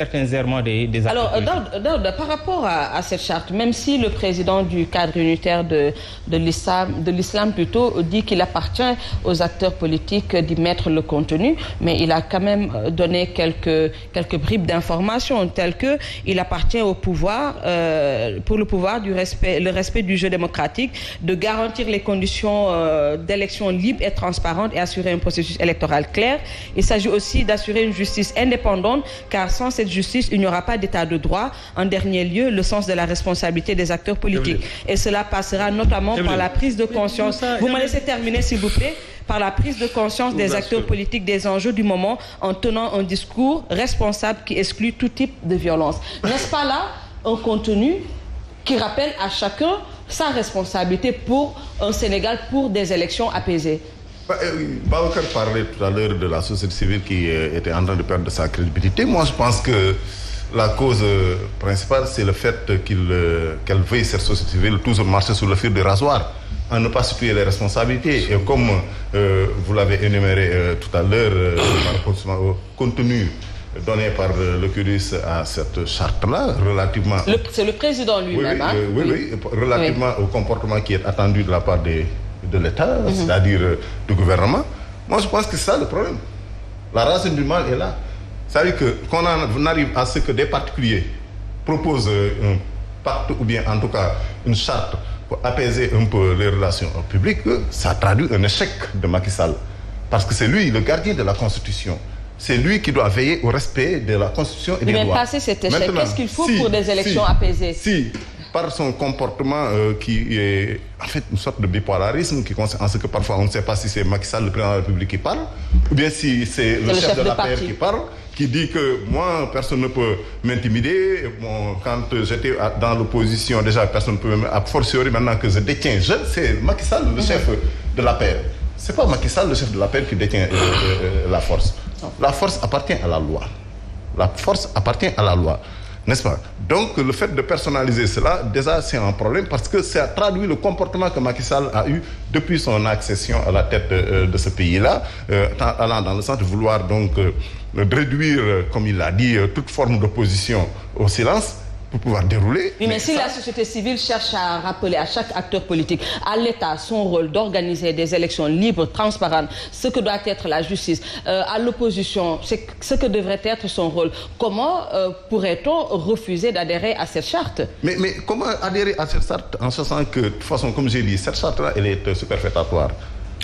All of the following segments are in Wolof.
certains errements des acteurs politiques. Alors, par rapport à cette charte, même si le président du cadre unitaire de l'islam plutôt dit qu'il appartient aux acteurs politiques d'y mettre le contenu, mais il a quand même donné quelques bribes d'informations telles que il appartient au pouvoir, pour le pouvoir le respect du jeu démocratique, de garantir les conditions d'élections libres et transparentes et assurer un processus électoral clair. Il s'agit aussi d'assurer une justice indépendante, car sans cette justice, il n'y aura pas d'état de droit. En dernier lieu, le sens de la responsabilité des acteurs politiques. Et cela passera notamment par la prise de conscience. Vous me laissez terminer, s'il vous plaît. Par la prise de conscience des acteurs politiques des enjeux du moment, en tenant un discours responsable qui exclut tout type de violence. N'est-ce pas là un contenu qui rappelle à chacun sa responsabilité pour un Sénégal, pour des élections apaisées? Babacar parlait tout à l'heure de la société civile qui était en train de perdre sa crédibilité. Moi, je pense que la cause principale, c'est le fait qu'elle veuille, cette société civile, toujours marcher sur le fil de rasoir, à ne pas situer les responsabilités. Et comme vous l'avez énuméré tout à l'heure, par rapport au contenu donné par le CUDIS à cette charte-là, relativement... C'est le président lui-même, oui, relativement au comportement qui est attendu de la part de l'État, c'est-à-dire du gouvernement. Moi, je pense que c'est ça le problème. La racine du mal est là. C'est-à-dire qu'on arrive à ce que des particuliers proposent un pacte ou bien en tout cas une charte pour apaiser un peu les relations publiques, ça traduit un échec de Macky Sall. Parce que c'est lui le gardien de la Constitution. C'est lui qui doit veiller au respect de la Constitution et des lois. Mais passer cet échec, qu'est-ce qu'il faut pour des élections apaisées? Par son comportement qui est en fait une sorte de bipolarisme qui consiste en ce que parfois on ne sait pas si c'est Macky Sall, le président de la République, qui parle, ou bien si c'est le chef de la paix qui parle, qui dit que moi, personne ne peut m'intimider. Bon, quand j'étais dans l'opposition, déjà, personne ne peut m'intimider. A fortiori, maintenant que je détiens, c'est Macky Sall, le chef de la paix. C'est pas Macky Sall, le chef de la paix, qui détient la force. La force appartient à la loi. La force appartient à la loi. N'est-ce pas? Donc, le fait de personnaliser cela, déjà, c'est un problème parce que ça traduit le comportement que Macky Sall a eu depuis son accession à la tête de ce pays-là, allant dans le sens de vouloir donc réduire, comme il l'a dit, toute forme d'opposition au silence pour pouvoir dérouler. Oui, mais si la société civile cherche à rappeler à chaque acteur politique, à l'État, son rôle d'organiser des élections libres, transparentes, ce que doit être la justice, à l'opposition, ce que devrait être son rôle, comment pourrait-on refuser d'adhérer à cette charte? Mais comment adhérer à cette charte en sachant que, de toute façon, comme j'ai dit, cette charte-là, elle est superfétatoire.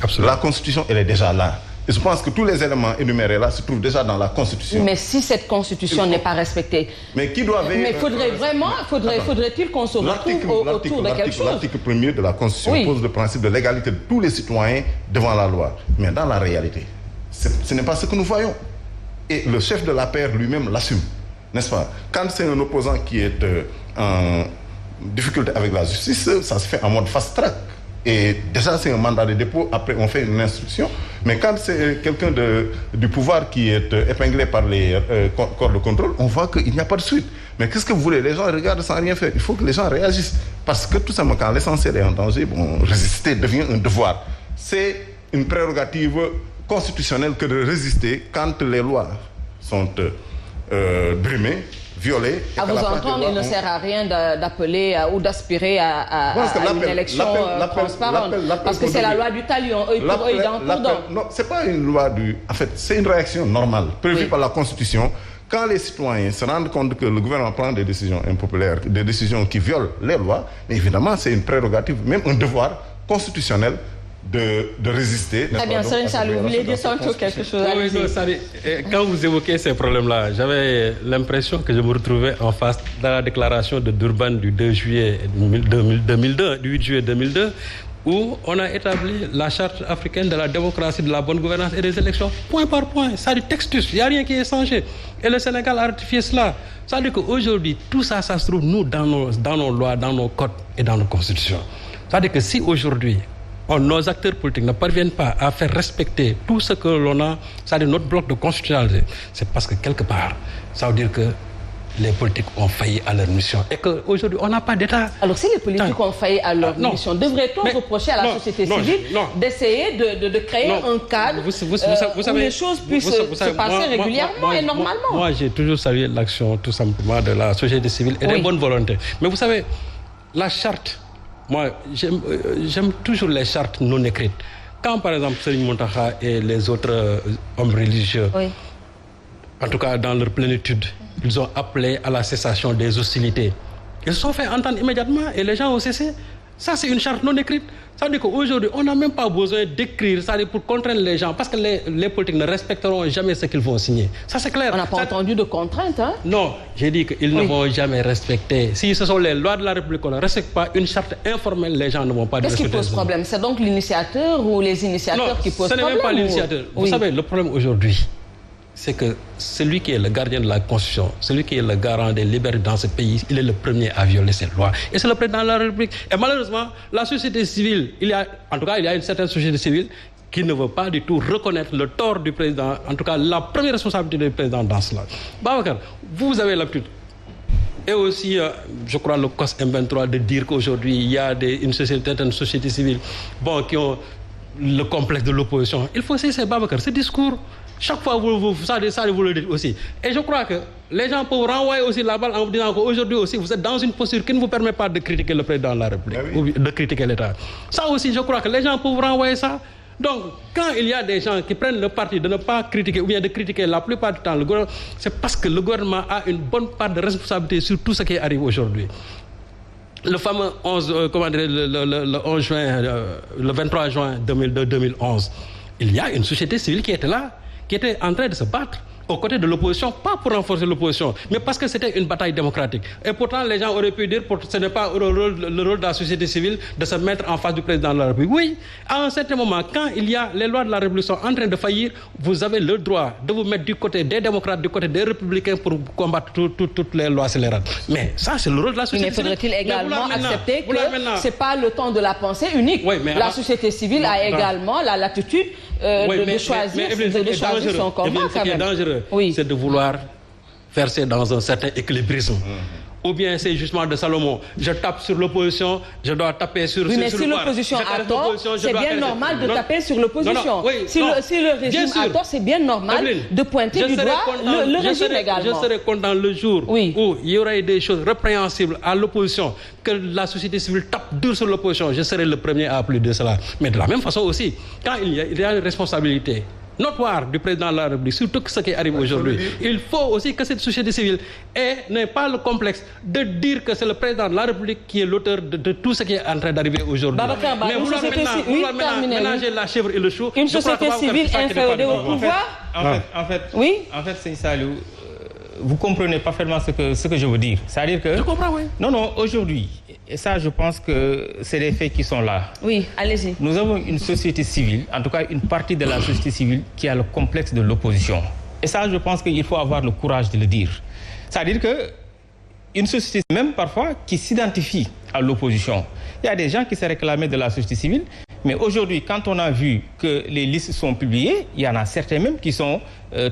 Absolument. La Constitution, elle est déjà là. Et je pense que tous les éléments énumérés là se trouvent déjà dans la Constitution. Mais si cette Constitution n'est pas respectée, mais qui doit veiller? Mais faudrait-il qu'on se retrouve autour de quelque chose? L'article 1er de la Constitution pose le principe de l'égalité de tous les citoyens devant la loi. Mais dans la réalité, ce n'est pas ce que nous voyons. Et le chef de la paix lui-même l'assume, n'est-ce pas? Quand c'est un opposant qui est en difficulté avec la justice, ça se fait en mode fast-track. Et déjà, c'est un mandat de dépôt. Après, on fait une instruction. Mais quand c'est quelqu'un du pouvoir qui est épinglé par les corps de contrôle, on voit qu'il n'y a pas de suite. Mais qu'est-ce que vous voulez? Les gens regardent sans rien faire. Il faut que les gens réagissent. Parce que tout simplement, quand l'essentiel est en danger, résister devient un devoir. C'est une prérogative constitutionnelle que de résister quand les lois sont brimées, violée. À vous entendre, il ne sert à rien d'appeler ou d'aspirer à une élection transparente. Parce que c'est la loi du talion, œil pour œil, dent pour dent. Non, c'est pas une loi en fait, c'est une réaction normale, prévue par la Constitution. Quand les citoyens se rendent compte que le gouvernement prend des décisions impopulaires, des décisions qui violent les lois, mais évidemment, c'est une prérogative, même un devoir constitutionnel de résister. Très bien, Serigne Saliou, vous voulez dire quelque chose? Quand vous évoquez ces problèmes-là, j'avais l'impression que je me retrouvais en face de la déclaration de Durban du 2 juillet 2002, du 8 juillet 2002, où on a établi la charte africaine de la démocratie, de la bonne gouvernance et des élections, point par point. Ça dit textus, il n'y a rien qui est changé. Et le Sénégal a ratifié cela. Ça veut dire qu'aujourd'hui, tout ça, ça se trouve, nous, dans nos lois, dans nos codes et dans nos constitutions. Ça veut dire que si aujourd'hui, nos acteurs politiques ne parviennent pas à faire respecter tout ce que l'on a, c'est-à-dire notre bloc de constitutionnalité, c'est parce que quelque part, ça veut dire que les politiques ont failli à leur mission et qu'aujourd'hui, on n'a pas d'État. Alors, si les politiques ont failli à leur mission, devrait-on reprocher à la société civile d'essayer de créer un cadre où les choses puissent se passer régulièrement et normalement? Moi, j'ai toujours salué l'action, tout simplement, de la société civile et des bonnes volontés. Mais vous savez, la charte, moi, j'aime toujours les chartes non écrites. Quand, par exemple, Serigne Mountakha et les autres hommes religieux, en tout cas dans leur plénitude, ils ont appelé à la cessation des hostilités. Ils se sont fait entendre immédiatement et les gens ont cessé. Ça, c'est une charte non écrite. Ça veut dire qu'aujourd'hui, on n'a même pas besoin d'écrire, ça veut dire pour contraindre les gens, parce que les politiques ne respecteront jamais ce qu'ils vont signer. Ça, c'est clair. On n'a pas entendu de contraintes, hein? Non, j'ai dit qu'ils ne vont jamais respecter. Si ce sont les lois de la République qu'on ne respecte pas, une charte informelle, les gens ne vont pas respecter. Qu'est-ce qui pose problème? C'est donc l'initiateur ou les initiateurs qui posent problème? Non, ce n'est même pas l'initiateur. Vous savez, le problème aujourd'hui, c'est que celui qui est le gardien de la Constitution, celui qui est le garant des libertés dans ce pays, il est le premier à violer cette loi. Et c'est le président de la République. Et malheureusement, la société civile, en tout cas, il y a une certaine société civile qui ne veut pas du tout reconnaître le tort du président, en tout cas, la première responsabilité du président dans cela. Babacar, vous avez l'habitude, et aussi, je crois, le COS M23, de dire qu'aujourd'hui, il y a une société civile qui ont le complexe de l'opposition. Il faut cesser, Babacar, ce discours. Chaque fois, vous le dites aussi. Et je crois que les gens peuvent renvoyer aussi la balle en vous disant qu'aujourd'hui aussi, vous êtes dans une posture qui ne vous permet pas de critiquer le président de la République, ou de critiquer l'État. Ça aussi, je crois que les gens peuvent renvoyer ça. Donc, quand il y a des gens qui prennent le parti de ne pas critiquer, ou bien de critiquer la plupart du temps le gouvernement, c'est parce que le gouvernement a une bonne part de responsabilité sur tout ce qui arrive aujourd'hui. Le fameux 23 juin 2011, il y a une société civile qui était là, qui était en train de se battre aux côtés de l'opposition, pas pour renforcer l'opposition, mais parce que c'était une bataille démocratique. Et pourtant, les gens auraient pu dire que ce n'est pas le rôle de la société civile de se mettre en face du président de la République. Oui, à un certain moment, quand les lois de la République sont en train de faillir, vous avez le droit de vous mettre du côté des démocrates, du côté des républicains pour combattre toutes les lois scélérates. Mais ça, c'est le rôle de la société civile. Mais faudrait-il également accepter que ce n'est pas le temps de la pensée unique? La société civile a également la latitude de choisir son combat. Ce qui est dangereux, c'est de vouloir verser dans un certain équilibrisme. Ou bien c'est justement de Salomon. Je tape sur l'opposition, je dois taper sur mais si l'opposition a tort, c'est bien normal de taper sur l'opposition. Si le régime a tort, c'est bien normal de pointer du doigt le régime également. Je serais content le jour où il y aurait des choses répréhensibles à l'opposition, que la société civile tape dur sur l'opposition. Je serais le premier à applaudir cela. Mais de la même façon aussi, quand il y a une responsabilité notoire du président de la République sur tout ce qui arrive aujourd'hui, il faut aussi que cette société civile n'ait pas le complexe de dire que c'est le président de la République qui est l'auteur de tout ce qui est en train d'arriver aujourd'hui. Mais vouloir ménager la chèvre et le chou, une société civile inféodée au pouvoir. En fait, c'est Salou, vous comprenez parfaitement ce que je veux dire. C'est-à-dire que... Je comprends, oui. Non, aujourd'hui, et ça, je pense que c'est les faits qui sont là. Oui, allez-y. Nous avons une société civile, en tout cas une partie de la société civile, qui a le complexe de l'opposition. Et ça, je pense qu'il faut avoir le courage de le dire. C'est-à-dire qu'une société, même parfois, qui s'identifie à l'opposition. Il y a des gens qui se réclamaient de la société civile, mais aujourd'hui, quand on a vu que les listes sont publiées, il y en a certains même qui sont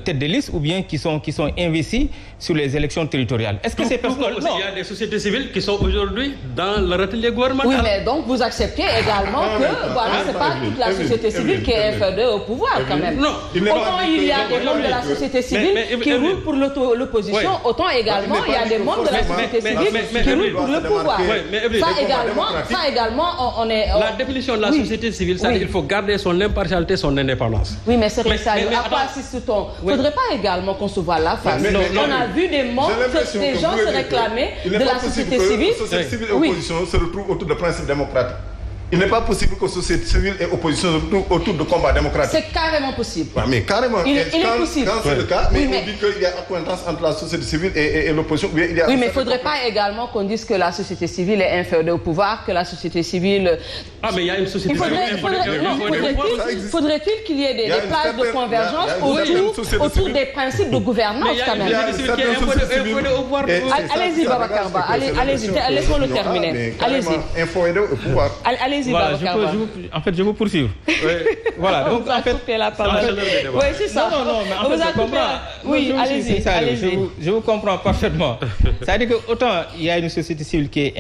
têtes de liste ou bien qui sont investis sur les élections territoriales. Est-ce que ces personnes... Il y a des sociétés civiles qui sont aujourd'hui dans le atelier gouvernemental. Oui, mais donc vous acceptez également que ce n'est pas toute la société civile qui est inféodée au pouvoir quand même. Non. Autant il y a des membres de la société civile qui roulent pour l'opposition, autant également il y a des membres de la société civile qui roulent pour le pouvoir. Ça également, on est... La définition de la société civile, c'est qu'il faut garder son impartialité, son indépendance. Oui, mais c'est ça. À quoi assiste-t-on? Il ne faudrait pas également qu'on se voit là face. On a vu des membres, des gens se réclamer de la société civile. La société civile et opposition se retrouvent autour de principes démocratiques. Il n'est pas possible que société civile et opposition se retrouvent autour de combats démocratiques. C'est carrément possible. Mais carrément. Il est possible. Quand c'est le cas, mais on dit qu'il y a accointance entre la société civile et l'opposition. Oui, mais il ne faudrait pas également qu'on dise que la société civile est inféodée au pouvoir, que la société civile... Mais il y a une société civile. Faudrait-il qu'il y ait des places de convergence autour des principes de gouvernance quand même? Allez-y, Babacar Ba. Allez-y, laissons-le terminer. Allez-y. Inféodée au pouvoir. Allez-y. allez-y, voilà, je veux poursuivre. Voilà, donc en fait, oui, c'est ça. Non, mais en fait, je comprends. Oui, allez-y. Je vous comprends parfaitement. C'est-à-dire que autant il y a une société civile qui est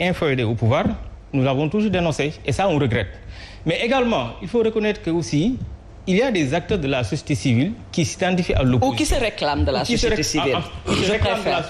inféodée au pouvoir, nous l'avons toujours dénoncé, et ça, on regrette. Mais également, il faut reconnaître que aussi, il y a des acteurs de la société civile qui s'identifient à l'opposition. Ou qui se réclament de la société civile. Je préfère.